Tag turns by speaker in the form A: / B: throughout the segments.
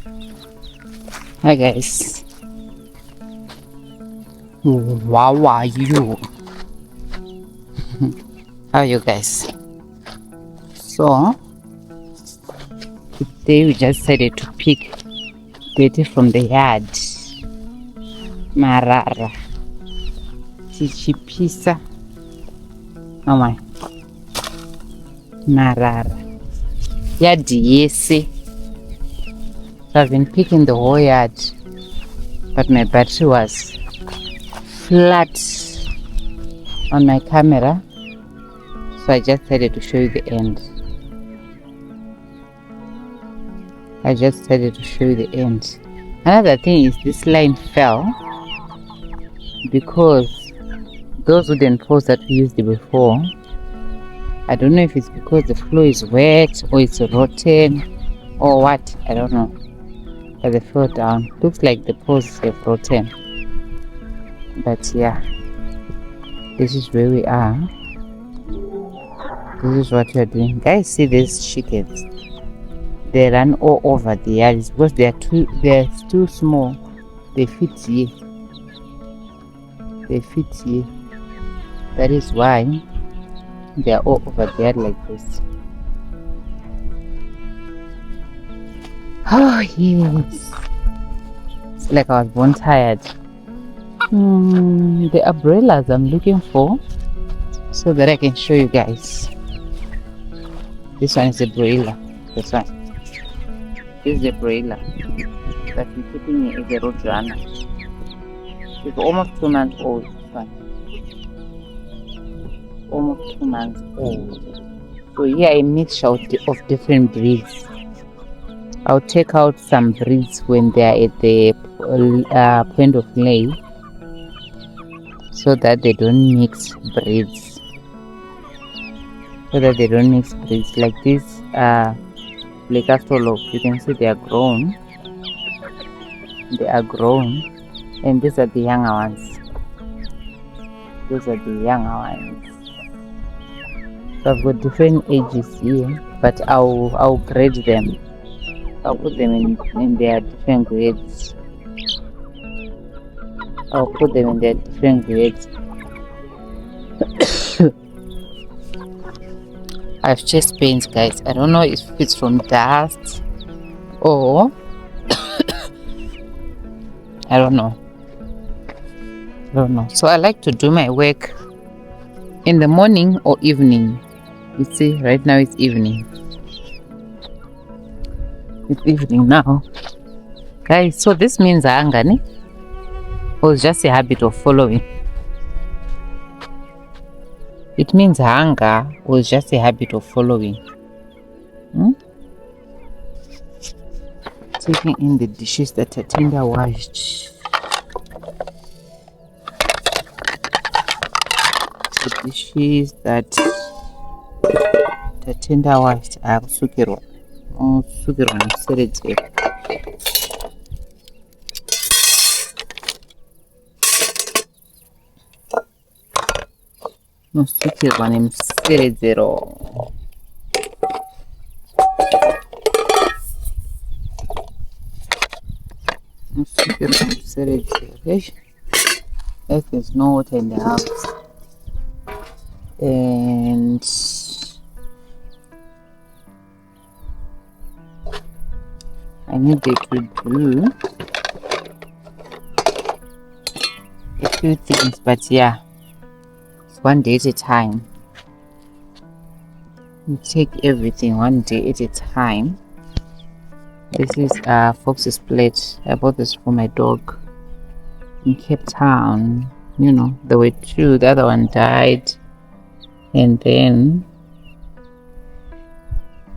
A: Hi guys. How are you? How are you guys? So today we just decided to pick dirty from the yard. Marara. Chichipisa. Oh my. Marara. Yard yesi. So I've been picking the whole yard, but my battery was flat on my camera, so I just decided to show you the end. Another thing is this line fell because those wooden posts that we used before, I don't know if it's because the floor is wet or it's rotten or what, I don't know, but they fell down. Looks like the posts have rotten, but yeah, this is where we are. This is what we are doing. Guys, see these chickens? They run all over the yard because they're too small. They fit here. That is why they are all over the yard like this. Oh yes. It's like I was born tired. The umbrellas I'm looking for so that I can show you guys. This one is a umbrella. This one. This is the umbrella that we're putting in the road runner. It's almost 2 months old. This one. Almost 2 months old. So here I mix out of different breeds. I'll take out some breeds when they are at the point of lay, so that they don't mix breeds. Like this Black Astrolog, you can see they are grown, and these are the younger ones. So I've got different ages here, but I'll grade them. I'll put them in their different grades. I have chest pains, guys. I don't know if it's from dust or I don't know. So I like to do my work in the morning or evening. You see, right now it's evening. Now, guys. So this means hangani, or it's just a habit of following. It means hunger or it's just a habit of following. Taking in the dishes that are tender washed. The dishes that are tender washed are sukiro. Musukirwa nemuseredzero. If there's no water in the house, and I needed to do a few things, but yeah, it's one day at a time. You take everything one day at a time. This is Fox's plate. I bought this for my dog in Cape Town. You know, there were two. The other one died, and then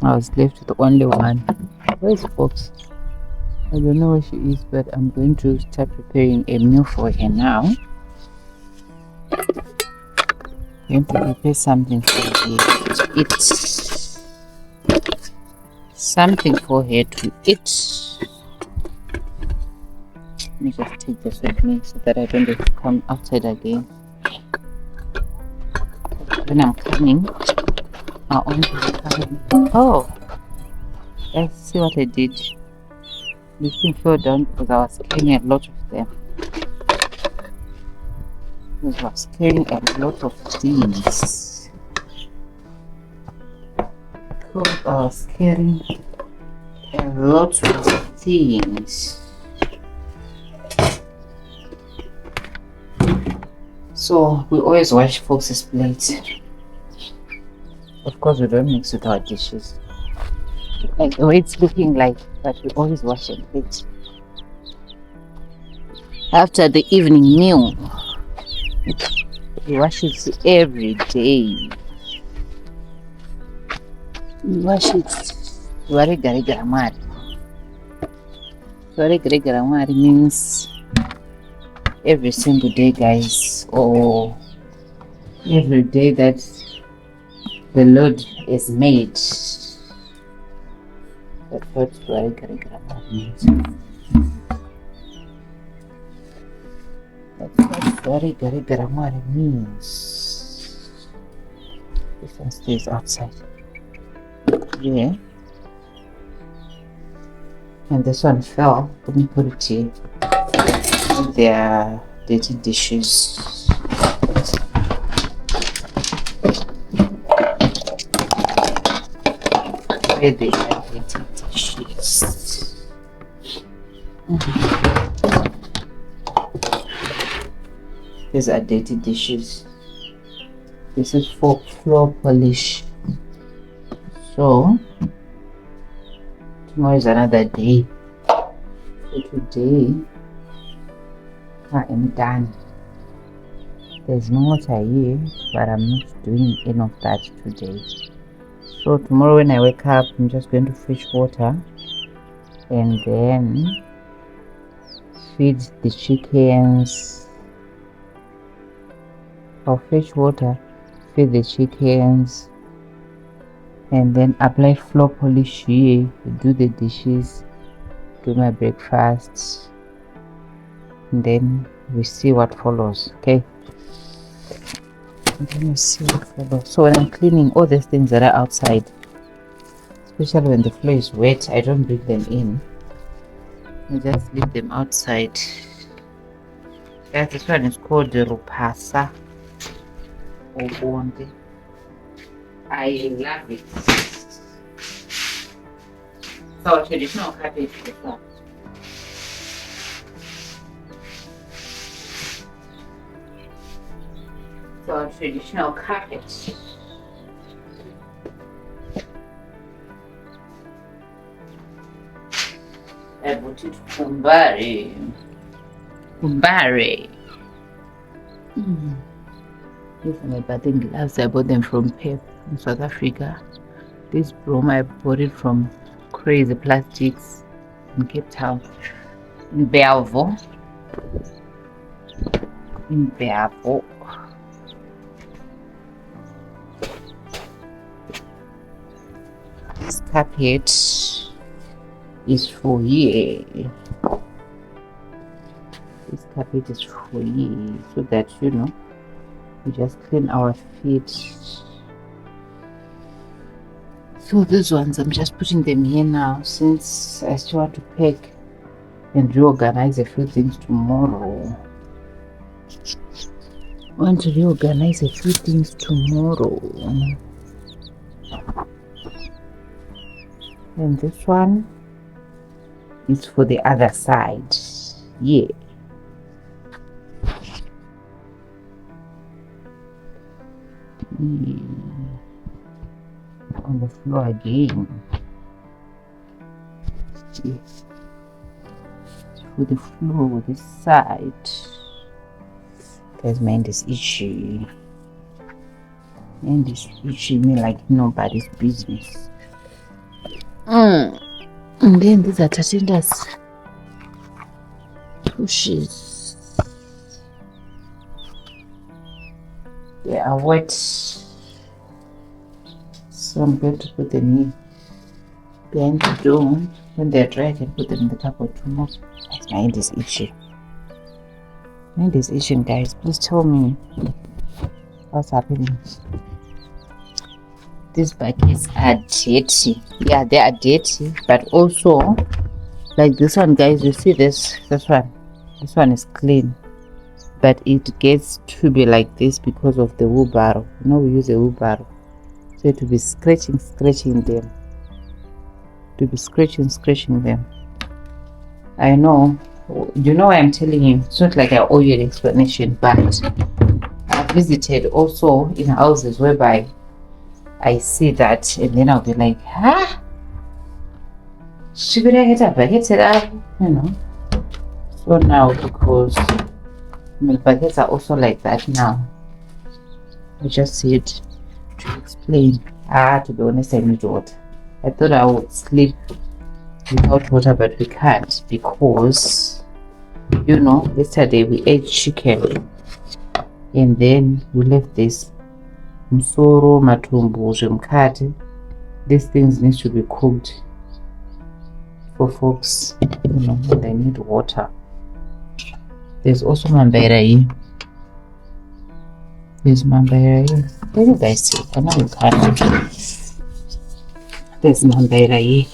A: I was left with only one. Where's Fox? I don't know where she is, but I'm going to start preparing a meal for her now. I'm going to prepare something for her to eat. Let me just take this with me so that I don't have to come outside again. When I'm coming, I'll only be coming. Oh, let's see what I did. This thing fell down because I was carrying a lot of them. I was carrying a lot of things. Because I was carrying a lot of things. So we always wash folks' plates. Of course, we don't mix with our dishes. Like the way it's looking like, but we always wash and plate. After the evening meal, we wash it every day. We wash it. Garamari means every single day, guys, or every day that the Lord is made. That's what garamari means. That's what garamari means. This one stays outside. Yeah. And this one fell. Let me put it here. Their dirty dishes. Where they are dirty dishes. These are dirty dishes. This is for floor polish. So tomorrow is another day. So today I am done. There's no water here, but I'm not doing any of that today. So tomorrow when I wake up, I'm just going to fetch water and then feed the chickens. I'll fetch water, feed the chickens, and then apply floor polish here, do the dishes, do my breakfast, and then we see what follows. Okay, and then we see what follows. So when I'm cleaning all these things that are outside, especially when the floor is wet, I don't bring them in. I just leave them outside. Yeah, this one is called the rupasa or bonde. I love it. So traditional carpet is that. So traditional carpet. I bought it from Barry. These are my bathing gloves. I bought them from Pep in South Africa. This broom I bought it from Crazy Plastics in Cape Town. In Belleville. This carpet is for here. This carpet is for here, so that you know we just clean our feet. So these ones I'm just putting them here now, since I still want to pack and reorganize a few things tomorrow. I want to reorganize a few things tomorrow. And this one is for the other side. Yeah. On the floor again. Yes. For the floor, this side. Guys, my hand is itchy. And it's itchy me like nobody's business. And then these are Tatinda's pushes. They are wet. So I'm going to put them here behind the door. When they're dry, I can put them in the cupboard tomorrow. My hand is itchy. My hand is itching, guys. Please tell me what's happening. These buckets are dirty. Yeah, they are dirty, but also Like this one, guys, you see this one is clean, but it gets to be like this because of the wheelbarrow. You know, we use a wheelbarrow, so to be scratching them, I know, you know, I'm telling you, it's not like I owe you an explanation, but I've visited also in houses whereby I see that, and then I'll be like, should I get a bucket, you know? So now, because milk buckets are also like that now, I just said to explain. To be honest, I need water. I thought I would sleep without water, but we can't because, you know, yesterday we ate chicken and then we left this musoro, matumbu, zvemukati. These things need to be cooked for folks, you know, they need water. There's also mambaira here. There's mambaira here. Let you guys see. I know you can't. There's mambaira here.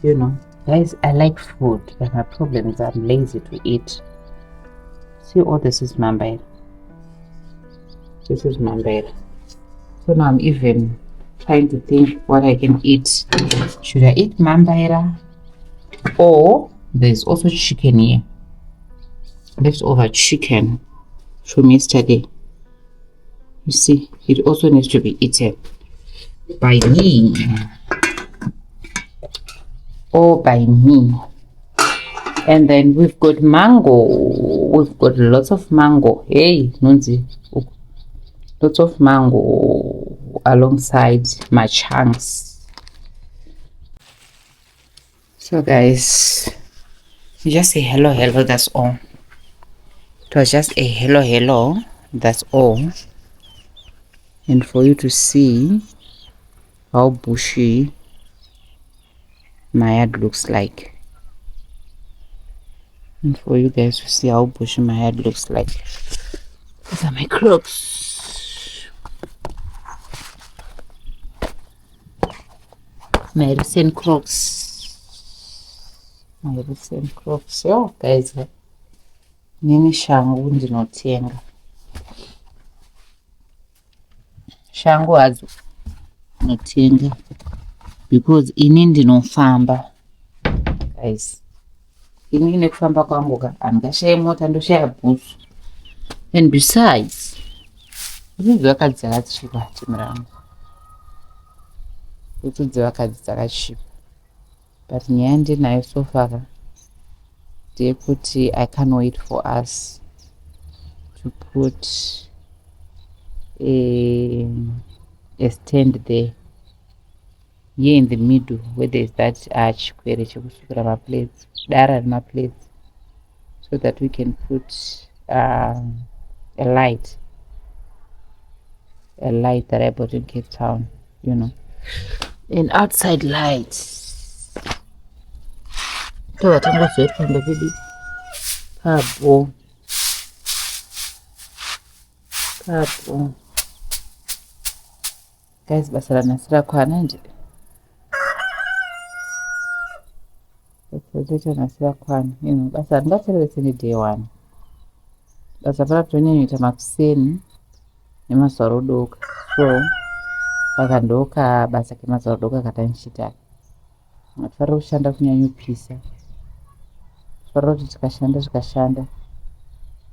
A: You know, guys, I like food, but my problem is I'm lazy to eat. See, all this is mambaira. This is mambaira. So now I'm even trying to think what I can eat. Should I eat mambaira? Or there's also chicken here. Leftover chicken from yesterday. You see, it also needs to be eaten by me or by me. And then we've got mango. We've got lots of mango. Hey, Nunzi. Lots of mango alongside my chunks. So guys, just say hello, that's all. It was just a hello, that's all. And for you to see how bushy my yard looks like. And for you guys to see how bushy my yard looks like. These are my crops. My recent crops. Yo, guys. Nini shangu ndinotenga. Shangu hadzo notenga because ini ndinofamba. Guys, ini nekufamba kwangu handingashaya mota ndoshaya bhusu. And besides, dzidzi vakadzi dzakachipa timurangu. Dzidzi vakadzi dzakachipa. But nyaya ndinayo so far ndeyekuti I can't wait for us to put a stand there here in the middle where there's that chikwere chekusukira maplates, dara remaplates, so that we can put a light that I bought in Cape Town, you know, an outside light. So that I'm going to from the video. Pabo. Guys, basara nasira kwana nje. Basara nasira kwana. You know, basara ndachera wesini day one. Basara tonyenyuita makuseni nemaswaro doka. So, pakandoka basa kemaswaro doka katanishita. Matfara kushanda kunyanyupisa. Fara kuti tikashanda.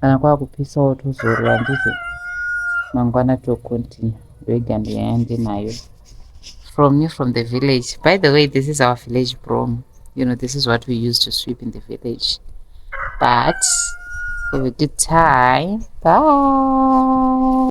A: Kana kwakupisa wotozorwa ndizo. Mangwana to continue. From me, from the village. By the way, this is our village broom. You know, this is what we use to sweep in the village. But have a good time. Bye.